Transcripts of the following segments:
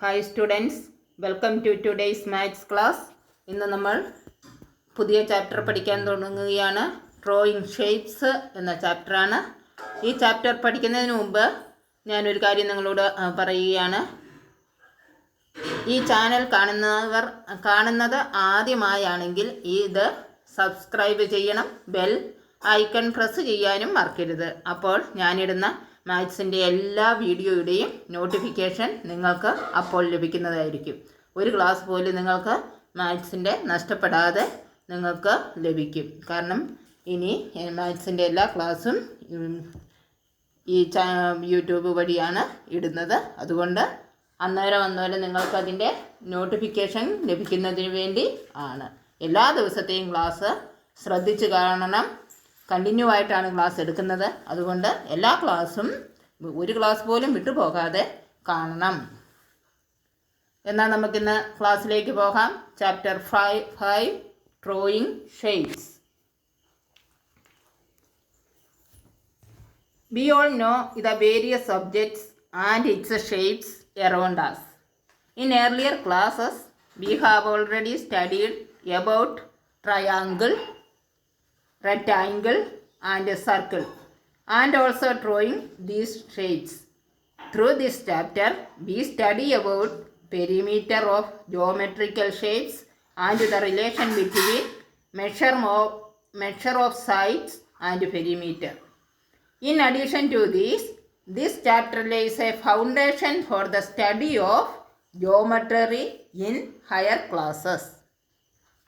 Hi students, welcome to today's maths class. ഇന്ന് നമ്മൾ പുതിയ ചാപ്റ്റർ പഠിക്കാൻ തുടങ്ങുകയാണ്. ഡ്രോയിങ് ഷേപ്സ് എന്ന ചാപ്റ്ററാണ്. ഈ ചാപ്റ്റർ പഠിക്കുന്നതിന് മുമ്പ് ഞാനൊരു കാര്യം നിങ്ങളോട് പറയുകയാണ്. ഈ ചാനൽ കാണുന്നത് ആദ്യമായാണെങ്കിൽ ഇത് സബ്സ്ക്രൈബ് ചെയ്യണം, ബെൽ ഐക്കൺ പ്രസ് ചെയ്യാനും മറക്കരുത്. അപ്പോൾ ഞാനിടുന്ന മാത്സിൻ്റെ എല്ലാ വീഡിയോയുടെയും നോട്ടിഫിക്കേഷൻ നിങ്ങൾക്ക് അപ്പോൾ ലഭിക്കുന്നതായിരിക്കും. ഒരു ക്ലാസ് പോലും നിങ്ങൾക്ക് മാത്സിൻ്റെ നഷ്ടപ്പെടാതെ നിങ്ങൾക്ക് ലഭിക്കും. കാരണം ഇനി മാത്സിൻ്റെ എല്ലാ ക്ലാസ്സും ഈ യൂട്യൂബ് വഴിയാണ് ഇടുന്നത്. അതുകൊണ്ട് അന്നേരം നിങ്ങൾക്കതിൻ്റെ നോട്ടിഫിക്കേഷൻ ലഭിക്കുന്നതിന് വേണ്ടി ആണ്. എല്ലാ ദിവസത്തെയും ക്ലാസ് ശ്രദ്ധിച്ച് കാണണം. കണ്ടിന്യൂ ആയിട്ടാണ് ക്ലാസ് എടുക്കുന്നത്. അതുകൊണ്ട് എല്ലാ ക്ലാസ്സും ഒരു ക്ലാസ് പോലും വിട്ടുപോകാതെ കാണണം. എന്നാൽ നമുക്കിന്ന് ക്ലാസ്സിലേക്ക് പോകാം. Chapter 5 drawing shapes. We all know the various objects and its shapes around us. In earlier classes, we have already studied about triangle, rectangle and a circle, and also drawing these shapes. Through this chapter, we study about perimeter of geometrical shapes and the relation between measure of sides and perimeter. In addition to this chapter lays a foundation for the study of geometry in higher classes.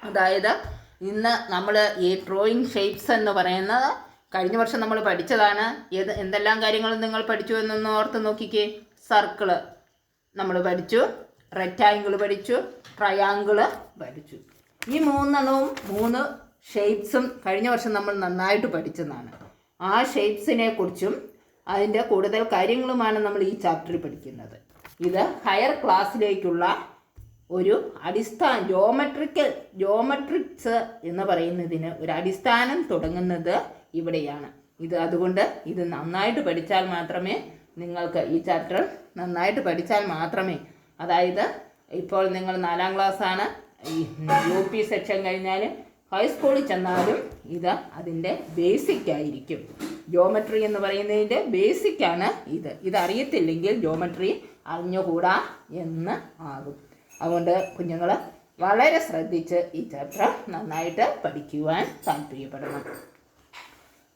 അതായത് ഇന്ന് നമ്മൾ ഈ drawing shapes എന്ന് പറയുന്നത് കഴിഞ്ഞ വർഷം നമ്മൾ പഠിച്ചതാണ്. എന്തെല്ലാം കാര്യങ്ങളും നിങ്ങൾ പഠിച്ചു എന്നൊന്ന് ഓർത്ത് നോക്കിക്കേ. സർക്കിള് നമ്മൾ പഠിച്ചു, റെക്റ്റാങ്കിൾ പഠിച്ചു, ട്രയാങ്കിള് പഠിച്ചു. ഈ മൂന്ന് ഷേപ്സും കഴിഞ്ഞ വർഷം നമ്മൾ നന്നായിട്ട് പഠിച്ചതാണ്. ആ ഷേപ്സിനെ കുറിച്ചും അതിൻ്റെ കൂടുതൽ കാര്യങ്ങളുമാണ് നമ്മൾ ഈ ചാപ്റ്ററിൽ പഠിക്കുന്നത്. ഇത് ഹയർ ക്ലാസ്സിലേക്കുള്ള ഒരു ജോമെട്രിക്സ് എന്ന് പറയുന്നതിന് ഒരു അടിസ്ഥാനം തുടങ്ങുന്നത് ഇവിടെയാണ്. അതുകൊണ്ട് ഇത് നന്നായിട്ട് പഠിച്ചാൽ മാത്രമേ നിങ്ങൾക്ക് ഈ ചാപ്റ്റർ നന്നായിട്ട് പഠിച്ചാൽ മാത്രമേ, അതായത് ഇപ്പോൾ നിങ്ങൾ 4ാം ക്ലാസ്സാണ്, ഈ UP സെക്ഷൻ കഴിഞ്ഞാൽ ഹൈസ്കൂളിൽ ചെന്നാലും അതിൻ്റെ ബേസിക് ആയിരിക്കും. ജോമെട്രി എന്ന് പറയുന്നതിൻ്റെ ബേസിക്കാണ് ഇതറിയത്തില്ലെങ്കിൽ ജോമെട്രി അറിഞ്ഞുകൂടാ എന്ന് ആകും. അതുകൊണ്ട് കുഞ്ഞുങ്ങൾ വളരെ ശ്രദ്ധിച്ച് ഈ ചാപ്റ്റർ നന്നായിട്ട് പഠിക്കുവാൻ താല്പര്യപ്പെടണം.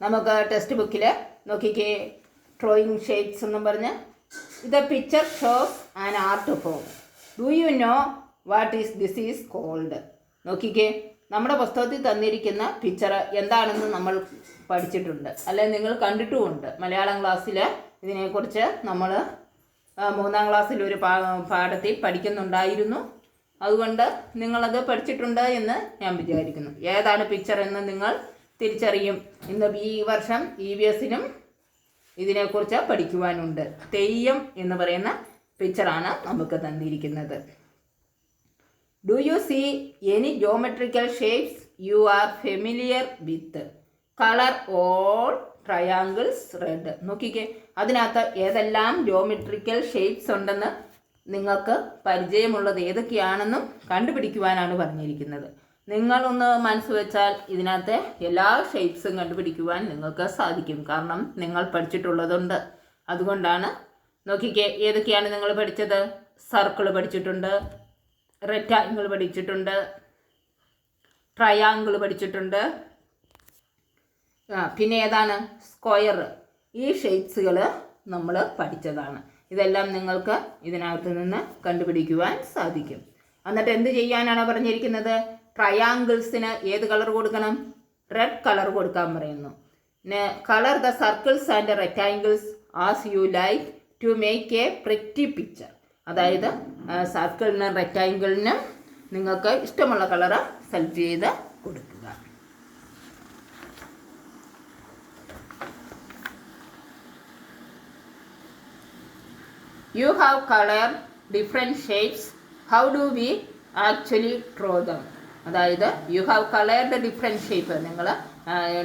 നമുക്ക് ടെക്സ്റ്റ് ബുക്കിൽ നോക്കിക്കേ. ഡ്രോയിങ് ഷേപ്സ് എന്നും പറഞ്ഞ് ഇത് picture shows an art form. Do you know what this is called? നോക്കിക്കേ, നമ്മുടെ പുസ്തകത്തിൽ തന്നിരിക്കുന്ന പിക്ചർ എന്താണെന്ന് നമ്മൾ പഠിച്ചിട്ടുണ്ട്, അല്ലെങ്കിൽ നിങ്ങൾ കണ്ടിട്ടുമുണ്ട്. മലയാളം ക്ലാസ്സിൽ ഇതിനെക്കുറിച്ച് നമ്മൾ 3ാം ക്ലാസ്സിൽ ഒരു പാഠത്തിൽ പഠിക്കുന്നുണ്ടായിരുന്നു. അതുകൊണ്ട് നിങ്ങളത് പഠിച്ചിട്ടുണ്ട് എന്ന് ഞാൻ വിചാരിക്കുന്നു. ഏതാണ് പിക്ചർ എന്ന് നിങ്ങൾ തിരിച്ചറിയും. ഇന്ന് ഈ വർഷം EVSനും ഇതിനെക്കുറിച്ച് പഠിക്കുവാനുണ്ട്. തെയ്യം എന്ന് പറയുന്ന പിക്ചറാണ് നമുക്ക് തന്നിരിക്കുന്നത്. Do you see any geometrical shapes you are familiar with? Colour all triangles red. നോക്കിക്കേ, അതിനകത്ത് ഏതെല്ലാം ജോമെട്രിക്കൽ ഷേപ്സ് ഉണ്ടെന്ന് നിങ്ങൾക്ക് പരിചയമുള്ളത് ഏതൊക്കെയാണെന്നും കണ്ടുപിടിക്കുവാനാണ് പറഞ്ഞിരിക്കുന്നത്. നിങ്ങളൊന്ന് മനസ്സ് വെച്ചാൽ ഇതിനകത്തെ എല്ലാ ഷേപ്സും കണ്ടുപിടിക്കുവാൻ നിങ്ങൾക്ക് സാധിക്കും. കാരണം നിങ്ങൾ പഠിച്ചിട്ടുള്ളതുണ്ട്. അതുകൊണ്ടാണ്. നോക്കിക്കേ, ഏതൊക്കെയാണ് നിങ്ങൾ പഠിച്ചത്? സർക്കിൾ പഠിച്ചിട്ടുണ്ട്, റെക്റ്റാങ്കിൾ പഠിച്ചിട്ടുണ്ട്, ട്രയാങ്കിൾ പഠിച്ചിട്ടുണ്ട്, പിന്നെ ഏതാണ്? സ്ക്വയർ. ഈ ഷേപ്സുകൾ നമ്മൾ പഠിച്ചതാണ്. ഇതെല്ലാം നിങ്ങൾക്ക് ഇതിനകത്ത് നിന്ന് കണ്ടുപിടിക്കുവാൻ സാധിക്കും. എന്നിട്ട് എന്ത് ചെയ്യാനാണ് പറഞ്ഞിരിക്കുന്നത്? ട്രയാങ്കിൾസിന് ഏത് കളർ കൊടുക്കണം? റെഡ് കളർ കൊടുക്കാൻ പറയുന്നു. Colour the circles and rectangles as you like to make a pretty picture. അതായത് സർക്കിളിനും റെക്റ്റാങ്കിളിനും നിങ്ങൾക്ക് ഇഷ്ടമുള്ള കളറ് സെലക്ട് ചെയ്ത് കൊടുക്കുക. You have colored different shapes. How do we actually draw them? അതായത് you have coloured different shape. നിങ്ങൾ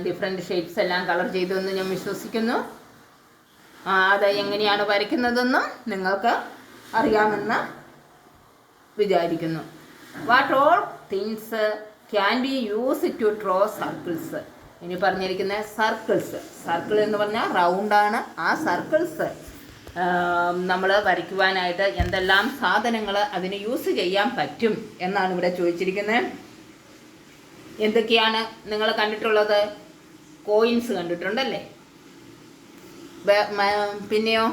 different shapes എല്ലാം colour ചെയ്തു എന്ന് ഞാൻ വിശ്വസിക്കുന്നു. അത് എങ്ങനെയാണ് വരയ്ക്കുന്നതെന്നും നിങ്ങൾക്ക് അറിയാമെന്ന് വിചാരിക്കുന്നു. What all things can be use to draw circles. ഇനി പറഞ്ഞിരിക്കുന്നത് സർക്കിൾസ്. സർക്കിൾ എന്ന് പറഞ്ഞാൽ റൗണ്ടാണ്. ആ സർക്കിൾസ് നമ്മൾ വരയ്ക്കുവാനായിട്ട് എന്തെല്ലാം സാധനങ്ങൾ അതിന് യൂസ് ചെയ്യാൻ പറ്റും എന്നാണ് ഇവിടെ ചോദിച്ചിരിക്കുന്നത്. എന്തൊക്കെയാണ് നിങ്ങൾ കണ്ടിട്ടുള്ളത്? കോയിൻസ് കണ്ടിട്ടുണ്ടല്ലേ? പിന്നെയോ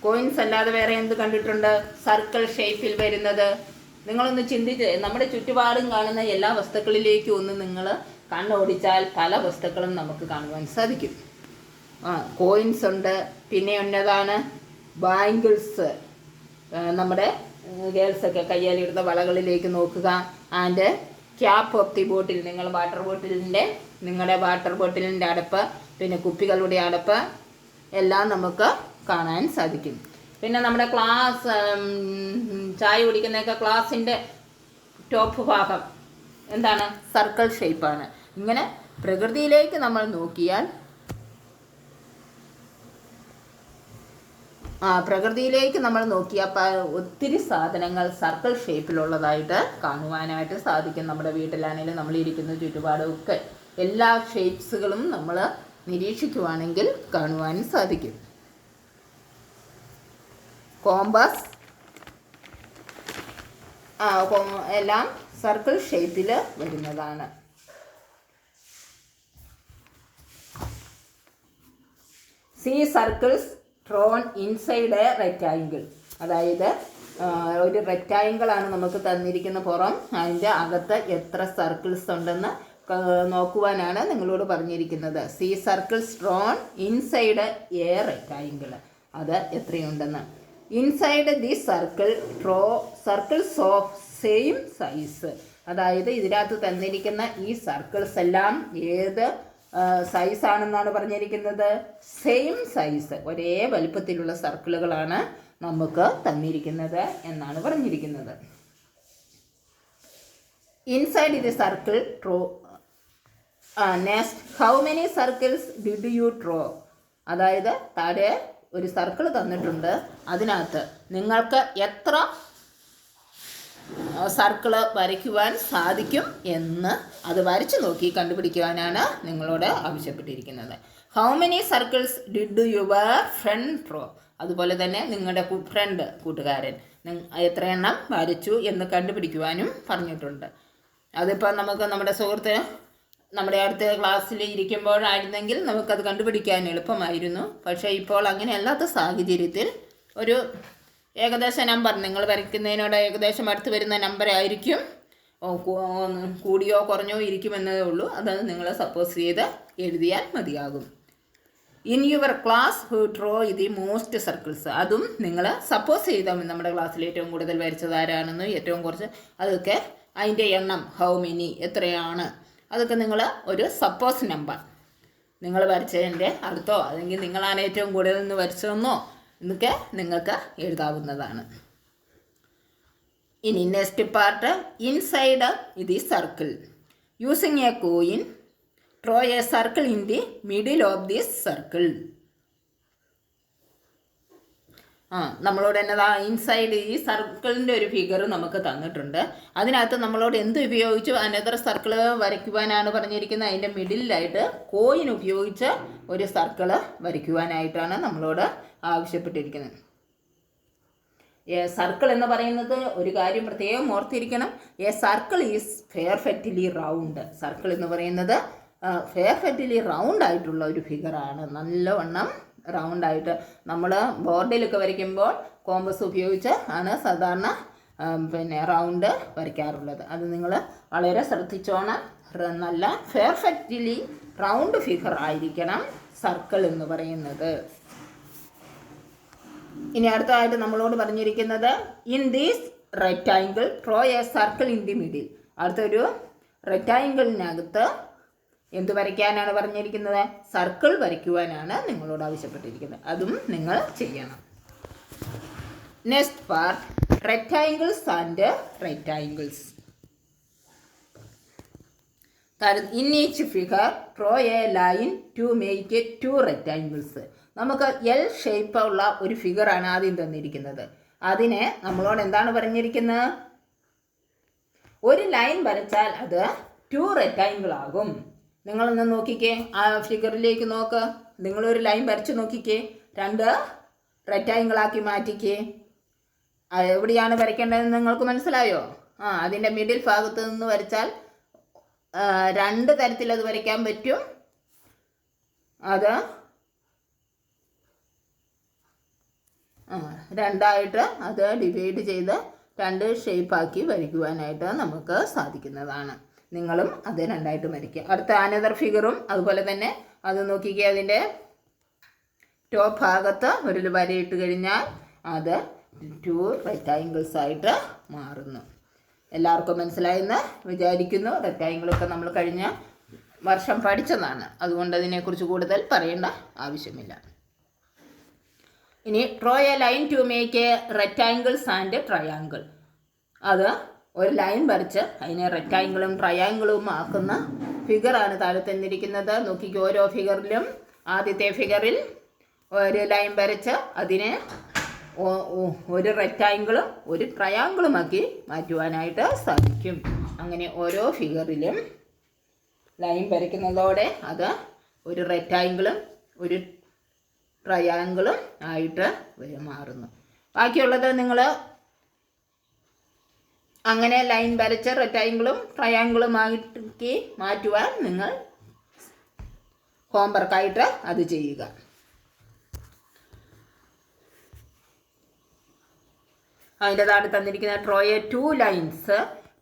കോയിൻസ് അല്ലാതെ വേറെ എന്ത് കണ്ടിട്ടുണ്ട് സർക്കിൾ ഷേപ്പിൽ വരുന്നത്? നിങ്ങളൊന്ന് ചിന്തിച്ച് നമ്മുടെ ചുറ്റുപാടും കാണുന്ന എല്ലാ വസ്തുക്കളിലേക്കും ഒന്ന് നിങ്ങൾ കണ്ണോടിച്ചാൽ പല വസ്തുക്കളും നമുക്ക് കാണുവാൻ സാധിക്കും. കോയിൻസ് ഉണ്ട്. പിന്നെ ഉള്ളതാണ് ബാംഗിൾസ്. നമ്മുടെ ഗേൾസൊക്കെ കയ്യിലിടുന്ന വളകളിലേക്ക് നോക്കുക. ആൻഡ് ക്യാപ്പ് ഓഫ് ദി ബോട്ടിൽ. നിങ്ങളുടെ വാട്ടർ ബോട്ടിലിൻ്റെ അടപ്പ്, പിന്നെ കുപ്പികളുടെ അടപ്പ് എല്ലാം നമുക്ക് കാണാൻ സാധിക്കും. പിന്നെ നമ്മുടെ ക്ലാസ് ചായ കുടിക്കുന്നതൊക്കെ ഗ്ലാസിൻ്റെ ടോപ്പ് ഭാഗം എന്താണ്? സർക്കിൾ ഷേപ്പാണ്. ഇങ്ങനെ പ്രകൃതിയിലേക്ക് നമ്മൾ നോക്കിയാൽ ഒത്തിരി സാധനങ്ങൾ സർക്കിൾ ഷേപ്പിലുള്ളതായിട്ട് കാണുവാനായിട്ട് സാധിക്കും. നമ്മുടെ വീട്ടിലാണെങ്കിലും നമ്മളിരിക്കുന്ന ചുറ്റുപാടും ഒക്കെ എല്ലാ ഷേപ്സുകളും നമ്മൾ നിരീക്ഷിക്കുവാണെങ്കിൽ കാണുവാൻ സാധിക്കും. കോമ്പസ് എല്ലാം സർക്കിൾ ഷേപ്പിൽ വരുന്നതാണ്. C circles drawn inside a rectangle. അതായത് ഒരു റെക്റ്റാങ്കിളാണ് നമുക്ക് തന്നിരിക്കുന്ന പുറം. അതിൻ്റെ അകത്ത് എത്ര സർക്കിൾസ് ഉണ്ടെന്ന് നോക്കുവാനാണ് നിങ്ങളോട് പറഞ്ഞിരിക്കുന്നത്. See circles drawn inside a rectangle. അത് എത്രയുണ്ടെന്ന്. Inside the circle draw circles of same size. അതായത് ഇതിനകത്ത് തന്നിരിക്കുന്ന ഈ സർക്കിൾസ് എല്ലാം ഏത് സൈസാണെന്നാണ് പറഞ്ഞിരിക്കുന്നത്? സെയിം സൈസ്, ഒരേ വലുപ്പത്തിലുള്ള സർക്കിളുകളാണ് നമുക്ക് തന്നിരിക്കുന്നത് എന്നാണ് പറഞ്ഞിരിക്കുന്നത്. Inside the circle draw. Next, how many circles did you draw? അതായത് താഴെ ഒരു സർക്കിൾ തന്നിട്ടുണ്ട്. അതിനകത്ത് നിങ്ങൾക്ക് എത്ര സർക്കിള് വരയ്ക്കുവാൻ സാധിക്കും എന്ന് അത് വരച്ച് നോക്കി കണ്ടുപിടിക്കുവാനാണ് നിങ്ങളോട് ആവശ്യപ്പെട്ടിരിക്കുന്നത്. How many circles did your friend draw? അതുപോലെ തന്നെ നിങ്ങളുടെ കൂട്ടുകാരൻ എത്ര എണ്ണം വരച്ചു എന്ന് കണ്ടുപിടിക്കുവാനും പറഞ്ഞിട്ടുണ്ട്. അതിപ്പോൾ നമുക്ക് നമ്മുടെ സുഹൃത്ത് നമ്മുടെ അടുത്ത ക്ലാസ്സിൽ ഇരിക്കുമ്പോഴായിരുന്നെങ്കിൽ നമുക്കത് കണ്ടുപിടിക്കാൻ എളുപ്പമായിരുന്നു. പക്ഷേ ഇപ്പോൾ അങ്ങനെയല്ലാത്ത സാഹചര്യത്തിൽ ഒരു ഏകദേശ നമ്പർ, നിങ്ങൾ വരയ്ക്കുന്നതിനോട് ഏകദേശം അടുത്ത് വരുന്ന നമ്പർ ആയിരിക്കും. കൂടിയോ കുറഞ്ഞോ ഇരിക്കുമെന്നതേ ഉള്ളൂ. അത് നിങ്ങൾ സപ്പോസ് ചെയ്ത് എഴുതിയാൽ മതിയാകും. In your class who draw the most circles. അതും നിങ്ങൾ സപ്പോസ് ചെയ്താൽ നമ്മുടെ ക്ലാസ്സിൽ ഏറ്റവും കൂടുതൽ വരച്ചത് ആരാണെന്ന്, ഏറ്റവും കുറച്ച്, അതൊക്കെ അതിൻ്റെ എണ്ണം, ഹൗ മെനി എത്രയാണ്, അതൊക്കെ നിങ്ങൾ ഒരു സപ്പോസ് നമ്പർ നിങ്ങൾ വരച്ചതിൻ്റെ അടുത്തോ അല്ലെങ്കിൽ നിങ്ങളാണ് ഏറ്റവും കൂടുതൽ നിന്ന് വരച്ചതെന്നോ എന്നൊക്കെ നിങ്ങൾക്ക് എഴുതാവുന്നതാണ്. ഇനി next part, inside the circle using A coin draw A circle in the middle of this circle. നമ്മളോട് എന്നതാ ഇൻസൈഡ് ഈ സർക്കിളിൻ്റെ ഒരു ഫിഗർ നമുക്ക് തന്നിട്ടുണ്ട്. അതിനകത്ത് നമ്മളോട് എന്ത് ഉപയോഗിച്ചു അനദർ സർക്കിള് വരയ്ക്കുവാനാണ് പറഞ്ഞിരിക്കുന്നത്? അതിൻ്റെ മിഡിലായിട്ട് കോയിൻ ഉപയോഗിച്ച് ഒരു സർക്കിള് വരയ്ക്കുവാനായിട്ടാണ് നമ്മളോട് ആവശ്യപ്പെട്ടിരിക്കുന്നത്. സർക്കിൾ എന്ന് പറയുന്നത് ഒരു കാര്യം പ്രത്യേകം ഓർത്തിരിക്കണം. A circle is perfectly round. Circle എന്ന് പറയുന്നത് പെർഫെക്റ്റ്ലി റൗണ്ട് ആയിട്ടുള്ള ഒരു ഫിഗറാണ്. നല്ലവണ്ണം റൗണ്ടായിട്ട് നമ്മൾ ബോർഡിലൊക്കെ വരയ്ക്കുമ്പോൾ കോമ്പസ് ഉപയോഗിച്ച് ആണ് സാധാരണ റൗണ്ട് വരയ്ക്കാറുള്ളത്. അത് നിങ്ങൾ വളരെ ശ്രദ്ധിച്ചോണം. നല്ല പെർഫെക്റ്റ്ലി റൗണ്ട് ഫിഗർ ആയിരിക്കണം സർക്കിൾ എന്ന് പറയുന്നത്. ഇനി അടുത്തതായിട്ട് നമ്മളോട് പറഞ്ഞിരിക്കുന്നത് in these rectangle draw A circle in the middle. അടുത്തൊരു റെക്റ്റാങ്കിളിനകത്ത് എന്ത് വരയ്ക്കാനാണ് പറഞ്ഞിരിക്കുന്നത്? സർക്കിൾ വരയ്ക്കുവാനാണ് നിങ്ങളോട് ആവശ്യപ്പെട്ടിരിക്കുന്നത്. അതും നിങ്ങൾ ചെയ്യണം. Next part, rectangles and rectangles. In each figure draw a line to make it 2 rectangles. നമുക്ക് എൽ ഷേപ്പുള്ള ഒരു ഫിഗറാണ് ആദ്യം തന്നിരിക്കുന്നത്. അതിനെ നമ്മളോട് എന്താണ് പറഞ്ഞിരിക്കുന്നത്? ഒരു ലൈൻ വരച്ചാൽ അത് 2 റെക്റ്റാങ്കിൾ ആകും. നിങ്ങളൊന്ന് നോക്കിക്കേ, ആ ഫിഗറിലേക്ക് നോക്ക്. നിങ്ങളൊരു ലൈൻ വരച്ച് നോക്കിക്കേ, 2 റെക്റ്റാങ്കിളാക്കി മാറ്റിക്കേ. എവിടെയാണ് വരയ്ക്കേണ്ടതെന്ന് നിങ്ങൾക്ക് മനസ്സിലായോ? അതിൻ്റെ മിഡിൽ ഭാഗത്ത് നിന്ന് വരച്ചാൽ 2 തരത്തിൽ അത് വരയ്ക്കാൻ പറ്റും. അത് രണ്ടായിട്ട് അത് ഡിവൈഡ് ചെയ്ത് 2 ഷേപ്പാക്കി വരയ്ക്കുവാനായിട്ട് നമുക്ക് സാധിക്കുന്നതാണ്. നിങ്ങളും അത് 2ആയിട്ട് വരയ്ക്കുക. അടുത്ത അനദർ ഫിഗറും അതുപോലെ തന്നെ അത് നോക്കിക്കുക. അതിൻ്റെ ടോപ്പ് ഭാഗത്ത് ഒരു വരയിട്ട് കഴിഞ്ഞാൽ അത് 2 റെക്റ്റാങ്കിൾസ് ആയിട്ട് മാറുന്നു. എല്ലാവർക്കും മനസ്സിലായെന്ന് വിചാരിക്കുന്നു. റെക്റ്റാങ്കിളൊക്കെ നമ്മൾ കഴിഞ്ഞ വർഷം പഠിച്ചതാണ്, അതുകൊണ്ട് അതിനെക്കുറിച്ച് കൂടുതൽ പറയേണ്ട ആവശ്യമില്ല. ഇനി draw a line to make a rectangles and triangle. അത് ഒരു ലൈൻ വരച്ച് അതിനെ റെക്റ്റാങ്കിളും ട്രയാങ്കിളും ആക്കുന്ന ഫിഗറാണ് താഴെ തന്നിരിക്കുന്നത്. നോക്കിക്കോ, ഓരോ ഫിഗറിലും ആദ്യത്തെ ഫിഗറിൽ ഒരു ലൈൻ വരച്ച് അതിനെ ഒരു റെക്റ്റാങ്കിളും ഒരു ട്രയാങ്കിളുമാക്കി മാറ്റുവാനായിട്ട് സാധിക്കും. അങ്ങനെ ഓരോ ഫിഗറിലും ലൈൻ വരയ്ക്കുന്നതോടെ അത് ഒരു റെക്റ്റാങ്കിളും ഒരു ട്രയാങ്കിളും ആയിട്ട് മാറുന്നു. ബാക്കിയുള്ളത് നിങ്ങൾ അങ്ങനെ ലൈൻ വരച്ച് റെക്റ്റാങ്കിളും ട്രയാങ്കിളും ആക്കി മാറ്റുവാൻ നിങ്ങൾ ഹോംവർക്കായിട്ട് അത് ചെയ്യുക. അതിൻ്റെ താഴെ തന്നിരിക്കുന്ന draw a 2 lines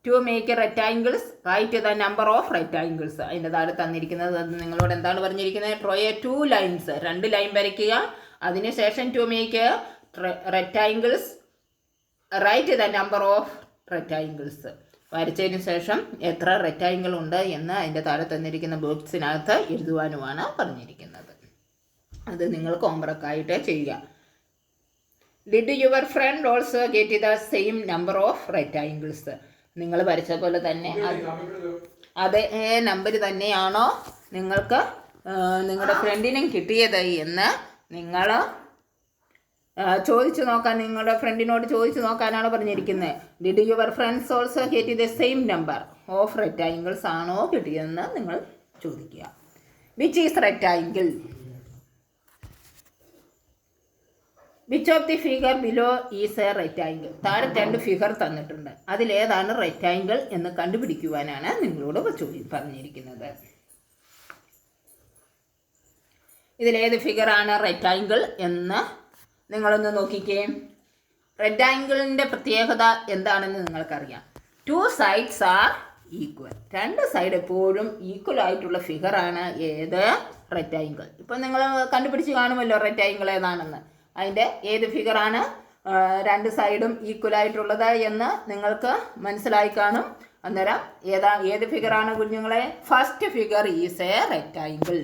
to make rectangles, write the number of rectangles. അതിൻ്റെ താഴെ തന്നിരിക്കുന്നത് നിങ്ങളോട് എന്താണ് പറഞ്ഞിരിക്കുന്നത്? ഡ്രോ എ 2 ലൈൻസ്, 2 ലൈൻ വരയ്ക്കുക. അതിനുശേഷം to make rectangles, write the number of rectangles. വരച്ചതിന് ശേഷം എത്ര റെക്റ്റാങ്കിൾ ഉണ്ട് എന്ന് അതിൻ്റെ താഴെ തന്നിരിക്കുന്ന ബോക്സിനകത്ത് എഴുതുവാനുമാണ് പറഞ്ഞിരിക്കുന്നത്. അത് നിങ്ങൾക്ക് ഹോംവർക്കായിട്ട് ചെയ്യുക. Did your friend also get the same number of rectangles? നിങ്ങൾ വരച്ച പോലെ തന്നെ അതേ നമ്പർ തന്നെയാണോ നിങ്ങൾക്ക് നിങ്ങളുടെ ഫ്രണ്ടിനും കിട്ടിയത് എന്ന് നിങ്ങൾ ചോദിച്ചു നോക്കാൻ, നിങ്ങളുടെ ഫ്രണ്ടിനോട് ചോദിച്ചു നോക്കാനാണ് പറഞ്ഞിരിക്കുന്നത്. Did your friends also get the same number of rectangles ആണോ കിട്ടിയതെന്ന് നിങ്ങൾ ചോദിക്കുക. Which is rectangle? Which of the figure below is a rectangle? താഴെ 2 ഫിഗർ തന്നിട്ടുണ്ട്, അതിലേതാണ് റെക്റ്റാങ്കിൾ എന്ന് കണ്ടുപിടിക്കുവാനാണ് നിങ്ങളോട് പറഞ്ഞിരിക്കുന്നത്. ഇതിലേത് ഫിഗറാണ് റെക്റ്റാങ്കിൾ എന്ന് നിങ്ങളൊന്ന് നോക്കിക്കേ. റെക്റ്റാങ്കിളിൻ്റെ പ്രത്യേകത എന്താണെന്ന് നിങ്ങൾക്കറിയാം. 2 sides ആർ ഈക്വൽ. 2 സൈഡ് എപ്പോഴും ഈക്വൽ ആയിട്ടുള്ള ഫിഗറാണ് ഏത്? റെക്റ്റാങ്കിൾ. ഇപ്പം നിങ്ങൾ കണ്ടുപിടിച്ച് കാണുമല്ലോ റെക്റ്റാങ്കിൾ ഏതാണെന്ന്. അതിൻ്റെ ഏത് ഫിഗറാണ് 2 സൈഡും ഈക്വലായിട്ടുള്ളത് എന്ന് നിങ്ങൾക്ക് മനസ്സിലായി കാണും. അന്നേരം ഏത് ഫിഗറാണ് കുഞ്ഞുങ്ങളെ? First figure is a rectangle.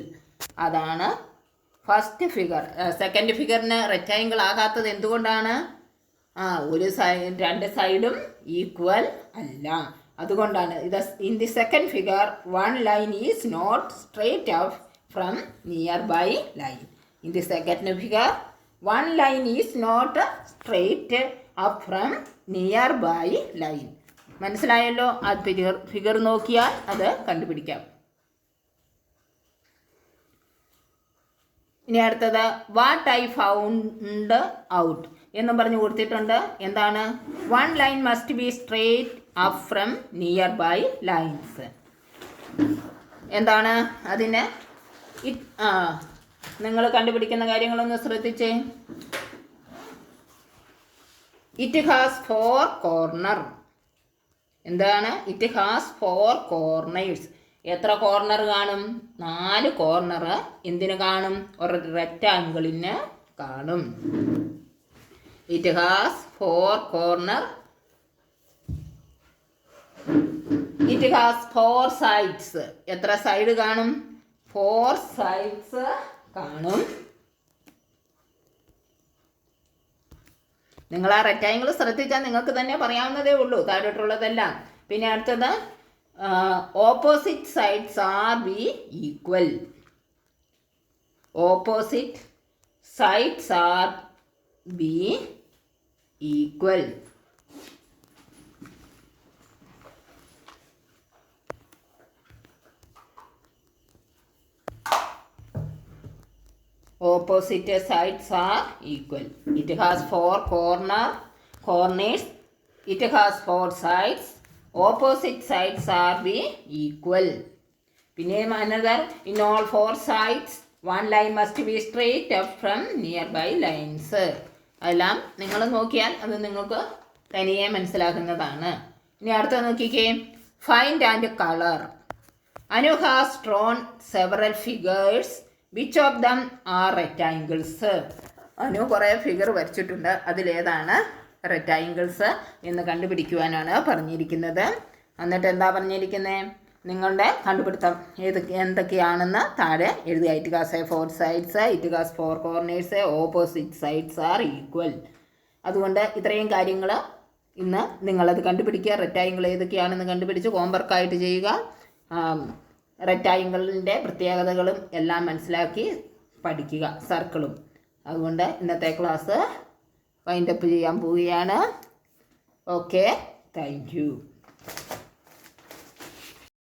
അതാണ് ഫസ്റ്റ് ഫിഗർ. സെക്കൻഡ് ഫിഗറിന് റെക്റ്റാങ്കിൾ ആകാത്തത് എന്തുകൊണ്ടാണ്? 2 സൈഡും ഈക്വൽ അല്ല, അതുകൊണ്ടാണ്. In the second figure 1 line is not straight up from nearby line. In the second figure 1 line is not straight up from nearby line. മനസ്സിലായല്ലോ? ആ figure നോക്കിയാൽ അത് കണ്ടുപിടിക്കാം. ഇനി അടുത്തത് വാട്ട് ഐ ഫൗണ്ട് ഔട്ട് എന്നും പറഞ്ഞു കൊടുത്തിട്ടുണ്ട്. എന്താണ്? 1 line must be straight up from nearby lines. എന്താണ് അതിന്? നിങ്ങൾ കണ്ടുപിടിക്കുന്ന കാര്യങ്ങളൊന്ന് ശ്രദ്ധിച്ചേ. It has 4 corner. എന്താണ്? It has 4 corners. എത്ര കോർണർ കാണും? 4 കോർണർ എന്തിനു കാണും? ഒരു റെക്റ്റാങ്കിളിന് കാണും. It has 4 corner. It has 4 sides. എത്ര സൈഡ് കാണും? 4 സൈഡ്സ് കാണും. നിങ്ങൾ ആ റെക്റ്റാങ്കിൾ ശ്രദ്ധിച്ചാൽ നിങ്ങൾക്ക് തന്നെ പറയാവുന്നതേ ഉള്ളൂ താഴോട്ടുള്ളതെല്ലാം. പിന്നെ അടുത്തത് opposite sides are B equal. Opposite sides are B equal. opposite sides are equal. It has 4 corners. It has 4 sides. Opposite sides are be equal. പിന്നെ another, in all 4 sides one line must be straight up from nearby lines. അതെല്ലാം നിങ്ങൾ നോക്കിയാൽ അത് നിങ്ങൾക്ക് തനിയെ മനസ്സിലാക്കുന്നതാണ്. ഇനി അടുത്ത നോക്കിക്കേ, find and colour. Anu has drone several figures. Which of them are rectangles? Anu കുറേ ഫിഗർ വരച്ചിട്ടുണ്ട്, അതിലേതാണ് റെക്റ്റാങ്കിൾസ് എന്ന് കണ്ടുപിടിക്കുവാനാണ് പറഞ്ഞിരിക്കുന്നത്. എന്നിട്ട് എന്താ പറഞ്ഞിരിക്കുന്നത്? നിങ്ങളുടെ കണ്ടുപിടുത്തം എന്തൊക്കെയാണെന്ന് താഴെ എഴുതുക. It has 4 sides, it has 4 corners, opposite sides are equal. അതുകൊണ്ട് ഇത്രയും കാര്യങ്ങൾ ഇന്ന് നിങ്ങളത് കണ്ടുപിടിക്കുക. റെക്റ്റാങ്കിൾ ഏതൊക്കെയാണെന്ന് കണ്ടുപിടിച്ച് ഹോംവർക്കായിട്ട് ചെയ്യുക. റെക്റ്റാങ്കിളിൻ്റെ പ്രത്യേകതകളും എല്ലാം മനസ്സിലാക്കി പഠിക്കുക, സർക്കിളും. അതുകൊണ്ട് ഇന്നത്തെ ക്ലാസ് വൈൻഡപ്പ് ചെയ്യാൻ പോവുകയാണ്. Okay, thank you.